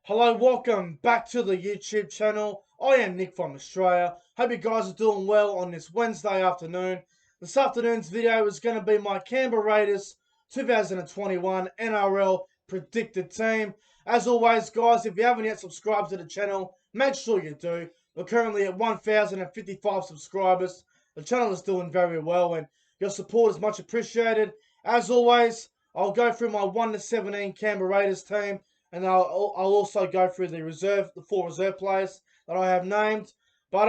Hello, welcome back to the YouTube channel. I am Nick from Australia. Hope you guys are doing well on this Wednesday afternoon. This afternoon's video is going to be my Canberra Raiders 2021 NRL predicted team. As always, guys, if you haven't yet subscribed to the channel, make sure you do. We're currently at 1,055 subscribers. The channel is doing very well and your support is much appreciated. As always, I'll go through my 1 to 17 Canberra Raiders team. And I'll also go through the four reserve players that I have named. But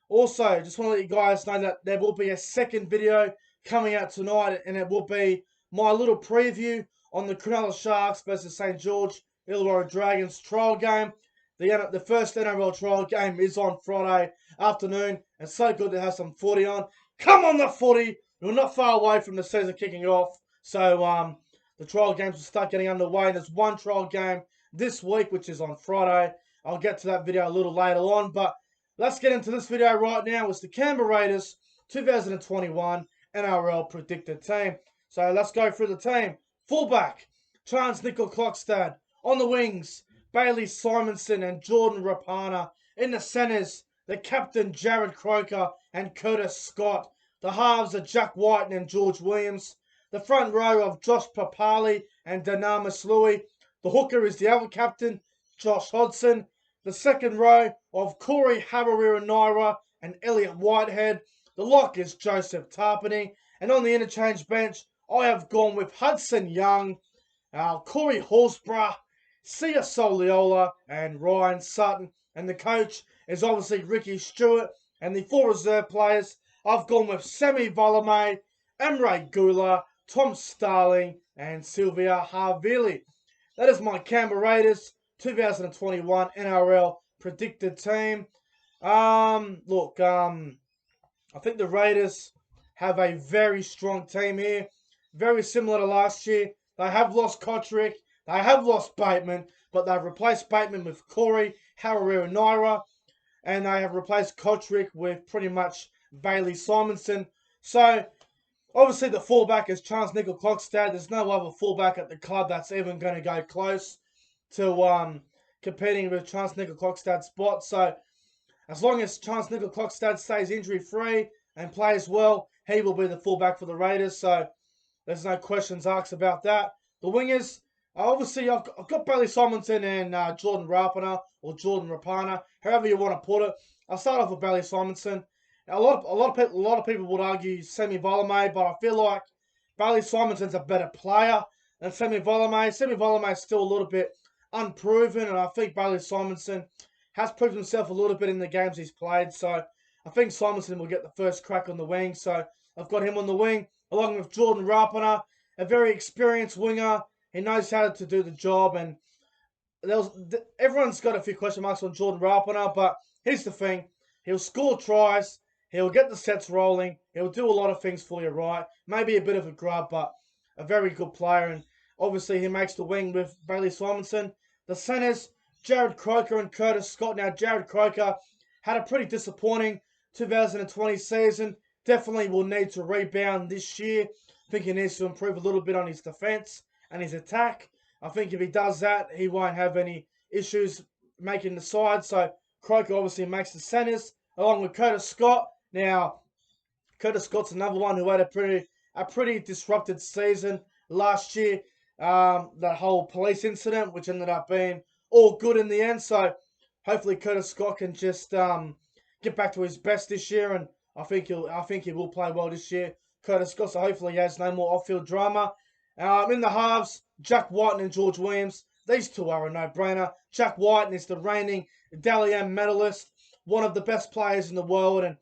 also just want to let you guys know that there will be a second video coming out tonight, and it will be my little preview on the Cronulla Sharks versus St. George Illawarra Dragons trial game. The first NRL trial game is on Friday afternoon, and so good to have some footy on. Come on the footy! We're not far away from the season kicking off, so the trial games will start getting underway. There's one trial game this week, which is on Friday. I'll get to that video a little later on, but let's get into this video right now. It's the Canberra Raiders 2021 NRL predicted team. So let's go through the team. Fullback, Chance Nickel-Klokstad. On the wings, Bailey Simonson and Jordan Rapana. In the centres, the captain Jared Croker and Curtis Scott. The halves are Jack White and George Williams. The front row of Josh Papali and Danamis Louis. The hooker is the other captain, Josh Hodgson. The second row of Corey Harawira-Naera and Elliot Whitehead. The lock is Joseph Tarpany. And on the interchange bench, I have gone with Hudson Young, Corey Horsburgh, Sia Soliola, and Ryan Sutton. And the coach is obviously Ricky Stewart. And the four reserve players, I've gone with Semi Volame, Emre Gula, Tom Starling, and Sylvia Havili. That is my Canberra Raiders 2021 NRL predicted team. I think the Raiders have a very strong team here. Very similar to last year. They have lost Kotrick. They have lost Bateman, but they've replaced Bateman with Corey Harawira-Naera, and they have replaced Kotrick with pretty much Bailey Simonson. So obviously, the fullback is Chance Nickel-Klokstad. There's no other fullback at the club that's even going to go close to competing with Chance Nickel-Klokstad's spot. So, as long as Chance Nickel-Klokstad stays injury-free and plays well, he will be the fullback for the Raiders. So, there's no questions asked about that. The wingers, obviously, I've got Bailey Simonson and Jordan Rapana, or Jordan Rapana, however you want to put it. I'll start off with Bailey Simonson. A lot of people would argue Semi Volame, but I feel like Bailey Simonson's a better player than Semi Volame. Semi Volame is still a little bit unproven, and I think Bailey Simonson has proved himself a little bit in the games he's played. So I think Simonson will get the first crack on the wing. So I've got him on the wing, along with Jordan Rapana, a very experienced winger. He knows how to do the job, and everyone's got a few question marks on Jordan Rapana, but here's the thing: he'll score tries. He'll get the sets rolling. He'll do a lot of things for you, right? Maybe a bit of a grub, but a very good player. And obviously, he makes the wing with Bailey Simonson. The centres, Jared Croker and Curtis Scott. Now, Jared Croker had a pretty disappointing 2020 season. Definitely will need to rebound this year. I think he needs to improve a little bit on his defence and his attack. I think if he does that, he won't have any issues making the side. So, Croker obviously makes the centres, along with Curtis Scott. Now, Curtis Scott's another one who had a pretty disrupted season last year. That whole police incident, which ended up being all good in the end. So, hopefully, Curtis Scott can just get back to his best this year, and I think he will play well this year. Curtis Scott, so hopefully he has no more off-field drama. In the halves, Jack White and George Williams. These two are a no-brainer. Jack White is the reigning Dally M medalist, one of the best players in the world, and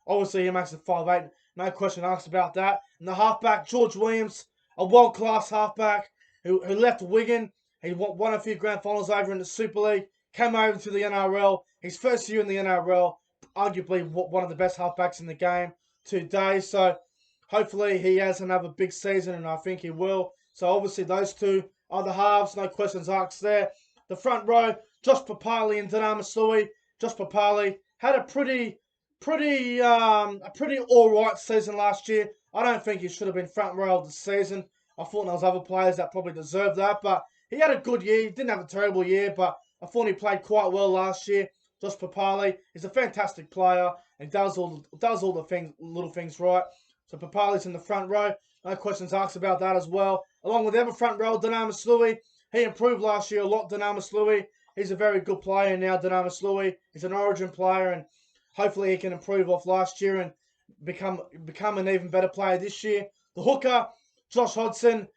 obviously, he makes it 5'8". No question asked about that. And the halfback, George Williams, a world-class halfback who left Wigan. He won a few grand finals over in the Super League, came over to the NRL. His first year in the NRL, arguably one of the best halfbacks in the game today. So, hopefully, he has another big season, and I think he will. So, obviously, those two are the halves. No questions asked there. The front row, Josh Papali and Danamis Louis. Josh Papali had a pretty alright season last year. I don't think he should have been front row of the season. I thought there was other players that probably deserved that, but he had a good year. He didn't have a terrible year, but I thought he played quite well last year. Josh Papali is a fantastic player and does all the things, little things right. So Papali's in the front row. No questions asked about that as well. Along with the other front row, Dynamis Louis. He improved last year a lot, Dynamis Louis. He's a very good player now, Dynamis Louis. He's an Origin player, and hopefully he can improve off last year and become an even better player this year. The hooker, Josh Hodgson,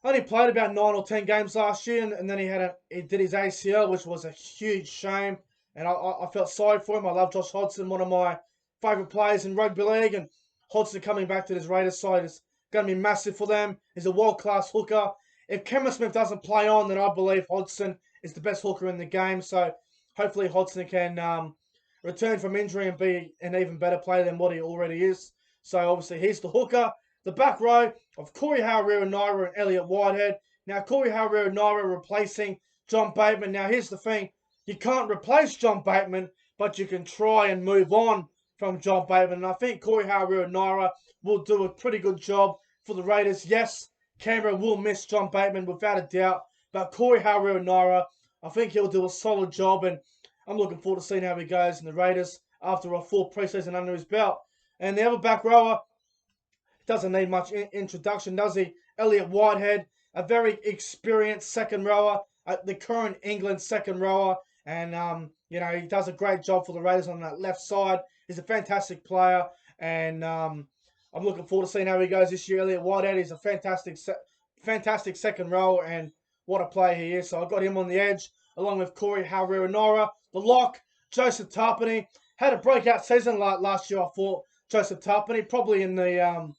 only played about 9 or 10 games last year, and then he did his ACL, which was a huge shame. And I felt sorry for him. I love Josh Hodgson, one of my favourite players in rugby league, and Hodgson coming back to this Raiders side is going to be massive for them. He's a world-class hooker. If Cameron Smith doesn't play on, then I believe Hodgson is the best hooker in the game. So hopefully Hodgson can return from injury and be an even better player than what he already is. So obviously he's the hooker. The back row of Corey Harawira-Naera and Elliot Whitehead. Now Corey Harawira-Naera replacing John Bateman. Now here's the thing. You can't replace John Bateman, but you can try and move on from John Bateman. And I think Corey Harawira-Naera will do a pretty good job for the Raiders. Yes, Canberra will miss John Bateman without a doubt. But Corey Harawira-Naera, I think he'll do a solid job. And I'm looking forward to seeing how he goes in the Raiders after a full preseason under his belt. And the other back rower doesn't need much introduction, does he? Elliot Whitehead, a very experienced second rower, the current England second rower. And, he does a great job for the Raiders on that left side. He's a fantastic player. And I'm looking forward to seeing how he goes this year. Elliot Whitehead is a fantastic second rower. And what a player he is. So I got him on the edge, along with Corey Harawira-Naera. The lock, Joseph Tarpany. Had a breakout season last year, I thought. Joseph Tarpany, probably in the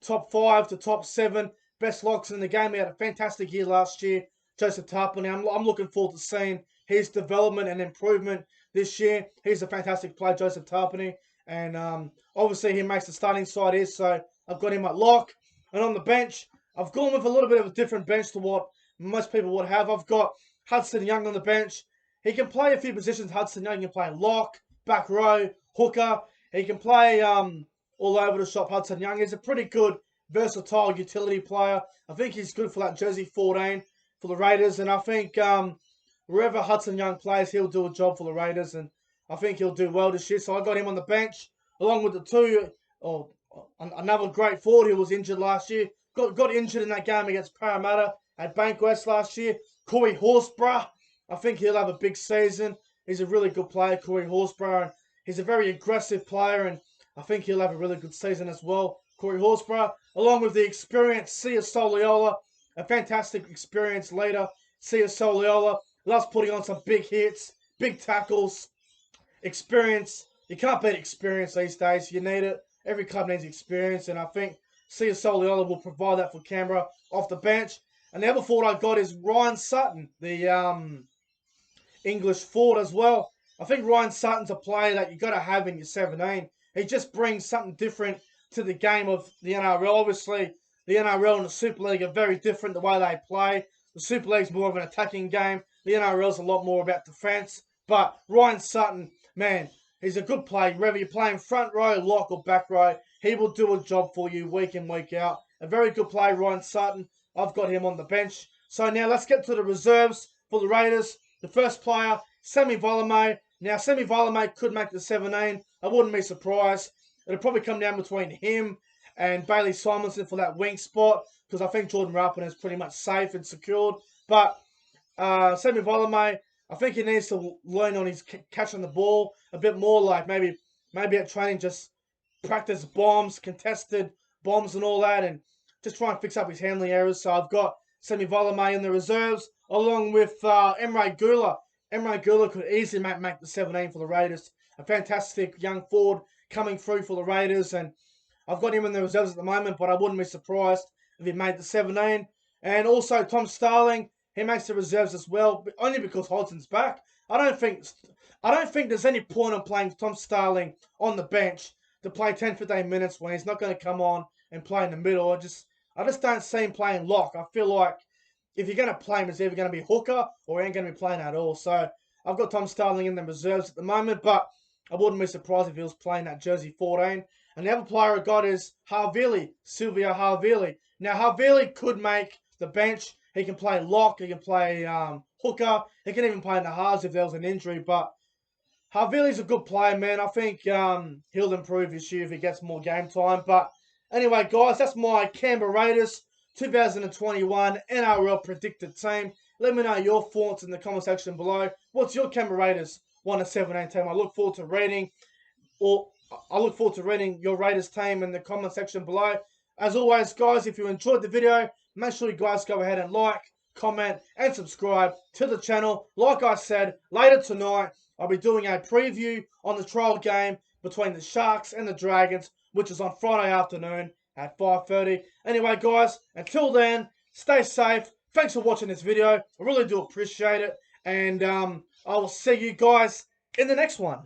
top 5 to top 7 best locks in the game. He had a fantastic year last year. Joseph Tarpany, I'm looking forward to seeing his development and improvement this year. He's a fantastic player, Joseph Tarpany. And obviously he makes the starting side here, so I've got him at lock. And on the bench, I've gone with a little bit of a different bench to what most people would have. I've got Hudson Young on the bench. He can play a few positions. Hudson Young can play lock, back row, hooker. He can play all over the shop. Hudson Young is a pretty good, versatile utility player. I think he's good for that jersey 14 for the Raiders. And I think wherever Hudson Young plays, he'll do a job for the Raiders. And I think he'll do well this year. So I got him on the bench, along with another great forward who was injured last year. Got injured in that game against Parramatta at Bankwest last year. Corey Horsburgh. I think he'll have a big season. He's a really good player, Corey Horsburgh. And he's a very aggressive player, and I think he'll have a really good season as well. Corey Horsburgh, along with the experienced Sia Soliola, a fantastic experienced leader. Sia Soliola loves putting on some big hits, big tackles, experience. You can't beat experience these days. You need it. Every club needs experience, and I think Sia Soliola will provide that for Canberra off the bench. And the other forward I got is Ryan Sutton, the English forward as well. I think Ryan Sutton's a player that you've got to have in your 17. He just brings something different to the game of the NRL. Obviously, the NRL and the Super League are very different the way they play. The Super League's more of an attacking game. The NRL's a lot more about defence. But Ryan Sutton, man, he's a good player. Whether you're playing front row, lock or back row, he will do a job for you week in, week out. A very good player, Ryan Sutton. I've got him on the bench. So now let's get to the reserves for the Raiders. The first player, Semi Valemei. Now, Semi Valemei could make the 17. I wouldn't be surprised. It'll probably come down between him and Bailey Simonson for that wing spot, because I think Jordan Rapin is pretty much safe and secured. But Semi Valemei, I think he needs to learn on his catching the ball a bit more, like maybe at training just practice bombs, contested bombs and all that, and just try and fix up his handling errors. So I've got Semi Valemei in the reserves, along with Emre Gula. Emre Gula could easily make the 17 for the Raiders. A fantastic young forward coming through for the Raiders, and I've got him in the reserves at the moment, but I wouldn't be surprised if he made the 17. And also Tom Starling, he makes the reserves as well, but only because Hodgson's back. I don't think there's any point in playing Tom Starling on the bench to play 10-15 minutes when he's not going to come on and play in the middle. I just don't see him playing lock. I feel like if you're going to play him, it's either going to be hooker or he ain't going to be playing at all. So I've got Tom Starling in the reserves at the moment, but I wouldn't be surprised if he was playing that jersey 14. And the other player I got is Havili, Silvio Havili. Now, Havili could make the bench. He can play lock, he can play hooker. He can even play in the halves if there was an injury. But Havili's a good player, man. I think he'll improve this year if he gets more game time. But anyway, guys, that's my Canberra Raiders 2021 NRL predicted team. Let me know your thoughts in the comment section below. What's your Canberra Raiders 1-17 team? I look forward to reading your Raiders team in the comment section below. As always, guys, if you enjoyed the video, make sure you guys go ahead and like, comment, and subscribe to the channel. Like I said, later tonight, I'll be doing a preview on the trial game between the Sharks and the Dragons, which is on Friday afternoon at 5:30. Anyway, guys, until then, stay safe. Thanks for watching this video. I really do appreciate it. And I will see you guys in the next one.